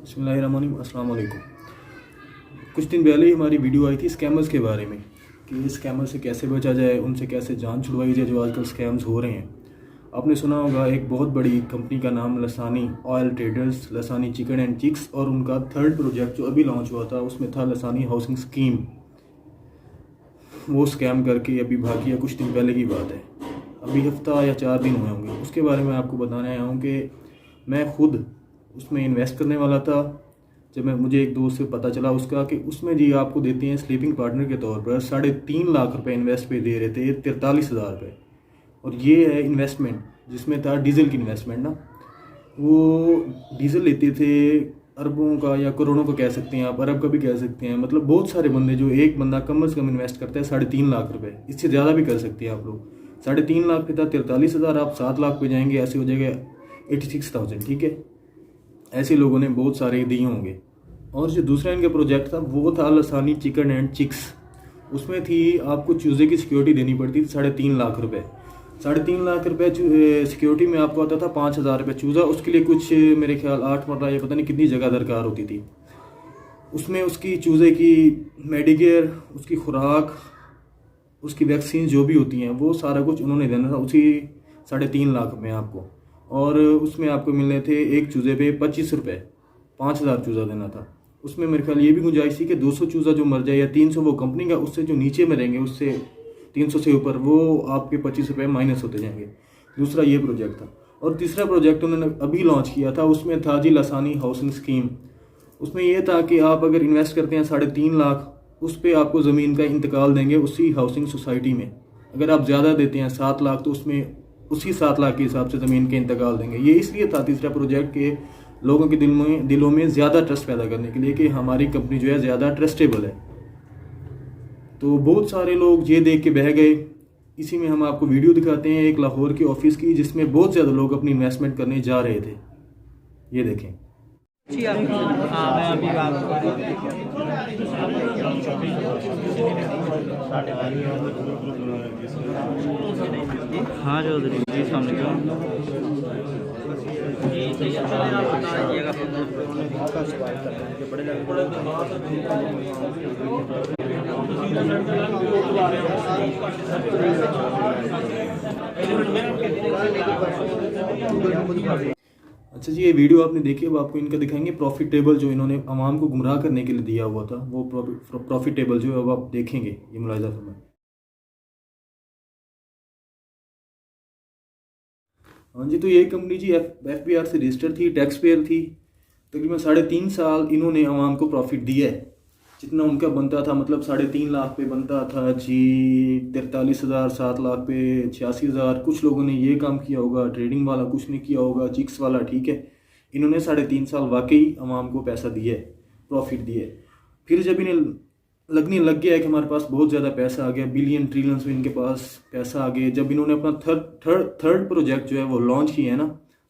बिस्मिल्लाहिर्रहमानिर्रहीम, अस्सलाम वालेकुम। कुछ दिन पहले ही हमारी वीडियो आई थी स्कैमर्स के बारे में कि स्कैमर से कैसे बचा जाए, उनसे कैसे जान छुड़वाई जाए जो आजकल स्कैम्स हो रहे हैं। आपने सुना होगा एक बहुत बड़ी कंपनी का नाम Lasani oil traders, Lasani chicken and chicks, और उनका थर्ड प्रोजेक्ट जो अभी लॉन्च हुआ था उसमें था लसानी हाउसिंग स्कीम। वो स्कैम करके अभी भागी है, कुछ दिन पहले की बात है, अभी हफ्ता या 4 दिन हुए होंगे। उसके बारे में आपको बताने आया हूँ कि मैं खुद उसमें इन्वेस्ट करने वाला था। जब मुझे एक दोस्त से पता चला उसका कि उसमें जी आपको देते हैं स्लीपिंग पार्टनर के तौर पर 3.5 लाख रुपए इन्वेस्ट पे दे रहे थे, 43,000 रुपये। और ये है इन्वेस्टमेंट जिसमें था डीजल की इन्वेस्टमेंट ना। वो डीजल लेते थे अरबों का या करोड़ों का कह सकते हैं आप, अरब का भी कह सकते हैं। मतलब बहुत सारे बंदे, जो एक बंदा कम से कम इन्वेस्ट करता है 3.5 लाख रुपए, इससे ज़्यादा भी कर सकते हैं आप लोग। 3.5 लाख पे था 43,000, आप 7 लाख पे जाएंगे, ऐसे हो जाएगा 86,000। ठीक है, ऐसे लोगों ने बहुत सारे दिए होंगे। और जो दूसरा इनका प्रोजेक्ट था वो था लसानी चिकन एंड चिक्स। उसमें थी आपको चूज़े की सिक्योरिटी देनी पड़ती थी 3.5 लाख रुपए। 3.5 लाख रुपए सिक्योरिटी में आपको आता था 5,000 रुपये चूज़ा। उसके लिए कुछ मेरे ख्याल 8 मरला या पता नहीं कितनी जगह दरकार होती थी। उसमें उसकी चूज़े की मेडिकेयर, उसकी खुराक, उसकी वैक्सीन जो भी होती हैं वो सारा कुछ उन्होंने देना था उसी 3.5 लाख में आपको। और उसमें आपको मिलने थे एक चूज़े पे 25 रुपये, 5,000 चूज़ा देना था। उसमें मेरे ख्याल ये भी गुंजाइश थी कि 200 चूज़ा जो मर जाए या 300 वो कंपनी का, उससे जो नीचे मरेंगे उससे 300 से ऊपर वो आपके 25 रुपये माइनस होते जाएंगे। दूसरा ये प्रोजेक्ट था। और तीसरा प्रोजेक्ट उन्होंने अभी लॉन्च किया था, उसमें था जी लसानी हाउसिंग स्कीम। उसमें यह था कि आप अगर इन्वेस्ट करते हैं 3.5 लाख, उस पर आपको ज़मीन का इंतकाल देंगे उसी हाउसिंग सोसाइटी में। अगर आप ज़्यादा देते हैं 7 लाख तो उसमें उसी 7 लाख के हिसाब से ज़मीन के इंतकाल देंगे। ये इसलिए था तीसरा प्रोजेक्ट के लोगों के दिलों में ज़्यादा ट्रस्ट पैदा करने के लिए कि हमारी कंपनी जो है ज़्यादा ट्रस्टेबल है। तो बहुत सारे लोग ये देख के बह गए। इसी में हम आपको वीडियो दिखाते हैं एक लाहौर के ऑफिस की, जिसमें बहुत ज़्यादा लोग अपनी इन्वेस्टमेंट करने जा रहे थे। ये देखें। हाँ चौधरी जी, सामने अच्छा जी, ये वीडियो आपने देखी, अब आपको इनका दिखाएंगे प्रॉफिट टेबल जो इन्होंने आवाम को गुमराह करने के लिए दिया हुआ था। वो प्रॉफिट टेबल जो है अब आप देखेंगे, ये मुलाहिजा फरमाएं। हाँ जी, तो ये कंपनी जी FBR से रजिस्टर्ड थी, टैक्स पेयर थी। तकरीबन 3.5 साल इन्होंने आवाम को प्रॉफिट दिया है जितना उनका बनता था। मतलब 3.5 लाख पे बनता था जी 43,000, 7 लाख पे 86,000। कुछ लोगों ने ये काम किया होगा, ट्रेडिंग वाला कुछ नहीं किया होगा, चिक्स वाला। ठीक है, इन्होंने 3.5 साल वाकई आवाम को पैसा दिया है, प्रॉफिट दिया है। फिर जब इन्हें लगने लग गया है कि हमारे पास बहुत ज़्यादा पैसा आ गया, बिलियन ट्रिलियंस में इनके पास पैसा आ गया, जब इन्होंने अपना थर्ड प्रोजेक्ट जो है वो लॉन्च किया है ना,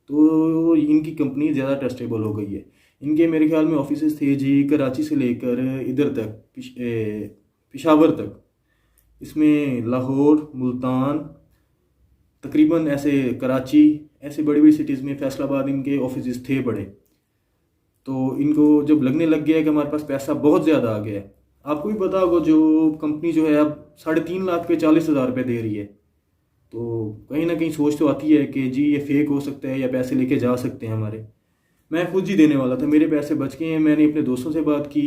तो इनकी कंपनी ज़्यादा ट्रस्टेबल हो गई है। इनके मेरे ख्याल में ऑफिसेस थे जी कराची से लेकर इधर तक, पेशावर तक। इसमें लाहौर, मुल्तान, तकरीबन ऐसे कराची, ऐसे बड़ी बड़ी सिटीज़ में, फैसलाबाद इनके ऑफिसेस थे बड़े। तो इनको जब लगने लग गया है कि हमारे पास पैसा बहुत ज़्यादा आ गया है, आपको भी पता होगा जो कंपनी जो है अब 3.5 लाख पे 40,000 रुपये दे रही है, तो कहीं ना कहीं सोच तो आती है कि जी ये फेक हो सकता है या पैसे लेके जा सकते हैं हमारे। मैं खुद ही देने वाला था, मेरे पैसे बच गए हैं। मैंने अपने दोस्तों से बात की,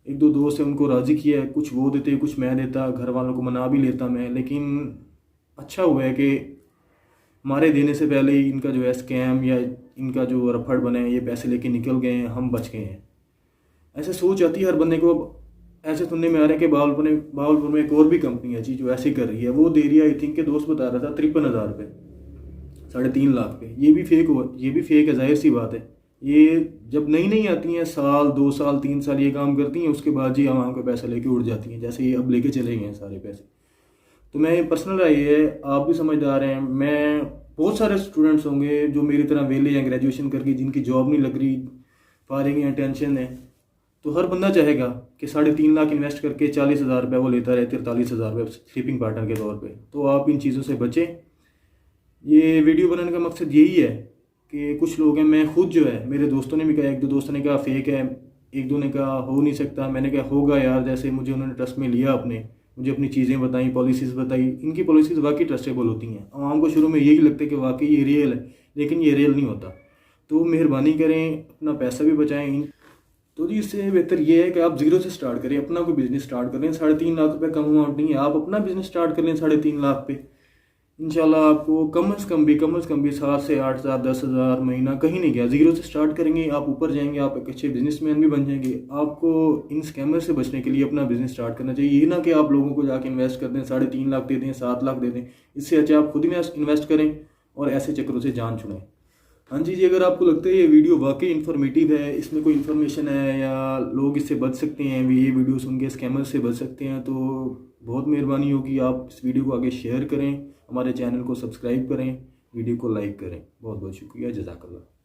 1-2 दोस्त हैं, उनको राज़ी किया है। कुछ वो देते, कुछ मैं देता, घर वालों को मना भी लेता मैं। लेकिन अच्छा हुआ है कि हमारे देने से पहले ही इनका जो है स्कैम या इनका जो रफड़ बने, ये पैसे लेके निकल गए हैं, हम बच गए हैं। ऐसे सोच आती है हर बंदे को। ऐसे सुनने में आ रहा है कि बावलपुर में एक और भी कंपनी है जी जो ऐसे कर रही है। वो दे रही है, आई थिंक के दोस्त बता रहा था 53,000 रुपये 3.5 लाख पे। ये भी फेक है, जाहिर सी बात है। ये जब नई आती हैं, साल 2 साल 3 साल ये काम करती हैं, उसके बाद जी आवाम का पैसा लेके उड़ जाती हैं, जैसे ये अब लेके चले गए हैं सारे पैसे। तो मैं पर्सनल राय है, आप भी समझदार हैं, मैं बहुत सारे स्टूडेंट्स होंगे जो मेरी तरह वेले हैं ग्रेजुएशन करके, जिनकी जॉब नहीं लग रही, फारिग हैं, टेंशन है। तो हर बंदा चाहेगा कि 3.5 लाख इन्वेस्ट करके 40,000 रुपये वो लेता रहे, 43,000 रुपये स्लीपिंग पार्टनर के तौर पे। तो आप इन चीज़ों से बचें। ये वीडियो बनाने का मकसद यही है कि कुछ लोग हैं, मैं खुद जो है, मेरे दोस्तों ने भी कहा, एक दो दोस्तों ने कहा फेक है, एक दो ने कहा हो नहीं सकता, मैंने कहा होगा यार। जैसे मुझे उन्होंने ट्रस्ट में लिया अपने, मुझे अपनी चीज़ें बताई, पॉलिसीज़ बताई, इनकी पॉलिसीज़ वाकई ट्रस्टेबल होती हैं। आवाम को शुरू में यही लगता है कि वाकई ये रियल है, लेकिन ये रियल नहीं होता। तो मेहरबानी करें, अपना पैसा भी बचाएं। तो जी इससे बेहतर ये है कि आप ज़ीरो से स्टार्ट करें, अपना कोई बिज़नेस स्टार्ट करें। 3.5 लाख रुपये कम अमाउंट नहीं है, आप अपना बिज़नेस स्टार्ट कर लें 3.5 लाख पे। इंशाल्लाह आपको कम से कम भी 7 से 8 हज़ार 10 हज़ार महीना कहीं नहीं गया। ज़ीरो से स्टार्ट करेंगे, आप ऊपर जाएंगे, आप एक अच्छे बिजनेसमैन भी बन जाएंगे। आपको इन स्कैमर से बचने के लिए अपना बिजनेस स्टार्ट करना चाहिए। ये ना कि आप लोगों को जाके इन्वेस्ट कर दें, 3.5 लाख दे दें, 7 लाख दे दें। इससे अच्छा आप खुद इन्वेस्ट करें और ऐसे चक्रों से जान छुड़ाएं। हाँ जी, अगर आपको लगता है ये वीडियो वाकई इन्फॉर्मेटिव है, इसमें कोई इन्फॉर्मेशन है या लोग इससे बच सकते हैं, ये वीडियो सुन के स्कैमर से बच सकते हैं, तो बहुत मेहरबानी होगी आप इस वीडियो को आगे शेयर करें, हमारे चैनल को सब्सक्राइब करें, वीडियो को लाइक करें। बहुत बहुत शुक्रिया, जज़ाकल्लाह।